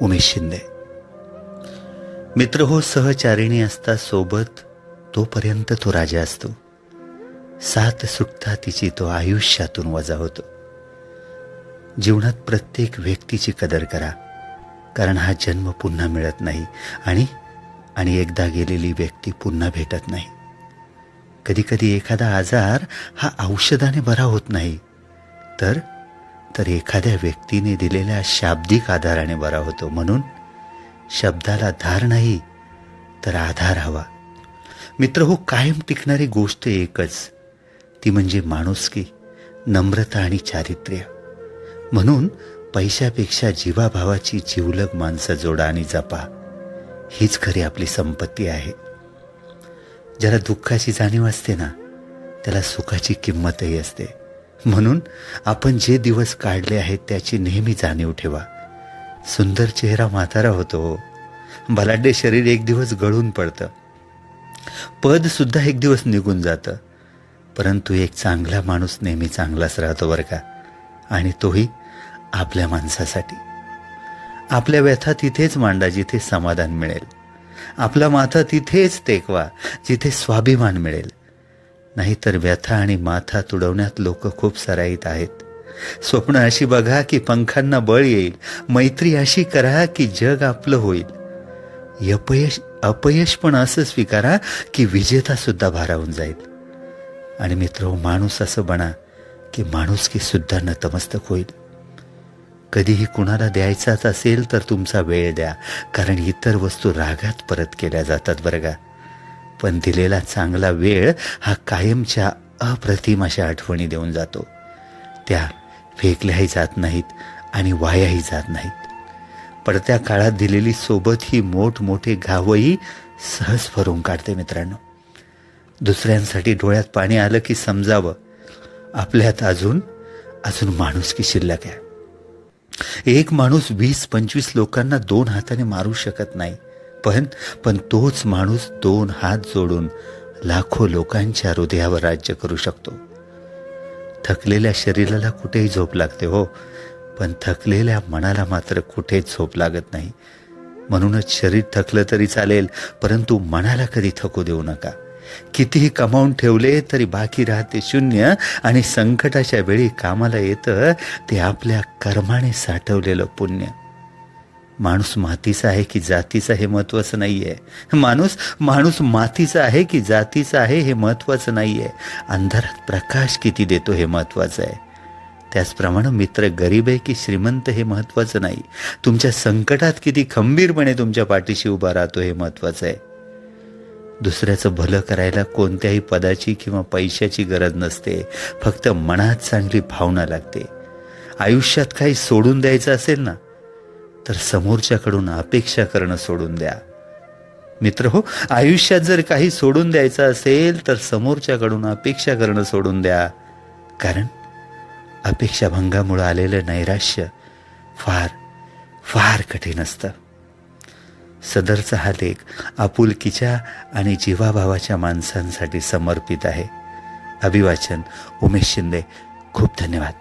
उमेश शिंदे. मित्र हो, सहचारिणी असता सोबत तोपर्यंत तो राजा असतो. साथ सुटता तिची तो आयुष्यातून वजा होतो. जीवनात प्रत्येक व्यक्तीची कदर करा, कारण हा जन्म पुन्हा मिळत नाही आणि एकदा गेलेली व्यक्ती पुन्हा भेटत नाही. कधी कधी एखादा आजार हा औषधाने बरा होत नाही, तर एखाद्या व्यक्तीने दिलेल्या शाब्दिक आधाराने बरा होतो. म्हणून शब्दाला धार नाही तर आधार हवा. मित्र हो, कायम टिकणारी गोष्ट एकच, ती म्हणजे माणुसकी, नम्रता आणि चारित्र्य. म्हणून पैशापेक्षा जीवाभावाची जिवलग माणसं जोडा आणि जपा. हीच खरी आपली संपत्ती आहे. ज्याला दुःखाची जाणीव असते ना, त्याला सुखाची किंमतही असते. म्हणून आपण जे दिवस काढले आहेत त्याची नेहमी जाणीव ठेवा. सुंदर चेहरा म्हातारा होतो, बलाढ्य शरीर एक दिवस गळून पडतं, पद सुद्धा एक दिवस निघून जातं, परंतु एक चांगला माणूस नेहमी चांगलाच राहतो बरं का. आणि तोही आपल्या माणसासाठी. आपल्या व्यथा तिथेच मांडा जिथे समाधान मिळेल. आपला माथा तिथेच टेकवा जिथे स्वाभिमान मिळेल. नाहीतर व्यथा आणि माथा तुडवण्यात लोक खूप सराईत आहेत. स्वप्न अशी बघा की पंखांना बळ येईल. मैत्री अशी करा की जग आपलं होईल. अपयश पण असं स्वीकारा की विजेता सुद्धा भारावून जाईल. आणि मित्र, माणूस असं बना की माणुसकी सुद्धा नतमस्तक होईल. कधीही कुणाला द्यायचाच असेल तर तुमचा वेळ द्या, कारण इतर वस्तू रागात परत केल्या जातात बरं का. पण दिलेला चांगला वेळ हा कायमच्या अप्रतिम अशा आठवणी देऊन जातो. त्या फेकल्याही जात नाहीत आणि वायाही जात नाहीत. पडत्या काळात दिलेली सोबत ही मोठमोठे घावही सहज भरून काढते मित्रांनो. दुसऱ्यांसाठी डोळ्यात पाणी आलं की समजावं, आपल्यात अजून माणुसकी शिल्लक आहे. एक माणूस 20-25 लोकांना 2 हाताने मारू शकत नाही, पण तोच माणूस 2 हात जोडून लाखो लोकांच्या हृदयावर राज्य करू शकतो. थकलेल्या शरीराला कुठेही झोप लागते हो, पण थकलेल्या मनाला मात्र कुठेच झोप लागत नाही. म्हणूनच शरीर थकलं तरी चालेल, परंतु मनाला कधी थकू देऊ नका. कितीही कमावून ठेवले तरी बाकी राहते शून्य, आणि संकटाच्या वेळी कामाला येतं ते आपल्या कर्माने साठवलेलं पुण्य. माणूस मातीचा आहे की जातीचा हे महत्वाचं नाहीये. माणूस मातीचा आहे की जातीचा आहे हे महत्वाचं नाहीये. अंधारात प्रकाश किती देतो हे महत्वाचं आहे. त्याचप्रमाणे मित्र गरीब आहे की श्रीमंत हे महत्वाचं नाही. तुमच्या संकटात किती खंबीरपणे तुमच्या पाठीशी उभा राहतो हे महत्वाचं आहे. दुसऱ्याचं भलं करायला कोणत्याही पदाची किंवा पैशाची गरज नसते, फक्त मनात चांगली भावना लागते. आयुष्यात काही सोडून द्यायचं असेल ना, तर समोरच्याकडून अपेक्षा करणं सोडून द्या. मित्र हो, आयुष्यात जर काही सोडून द्यायचं असेल तर समोरच्याकडून अपेक्षा करणं सोडून द्या. कारण अपेक्षाभंगामुळे आलेलं नैराश्य फार फार कठीण असतं. सदरचा हा लेख आपुलकीच्या आणि जीवाभावाच्या माणसांसाठी समर्पित आहे. अभिवाचन उमेश शिंदे. खूप धन्यवाद.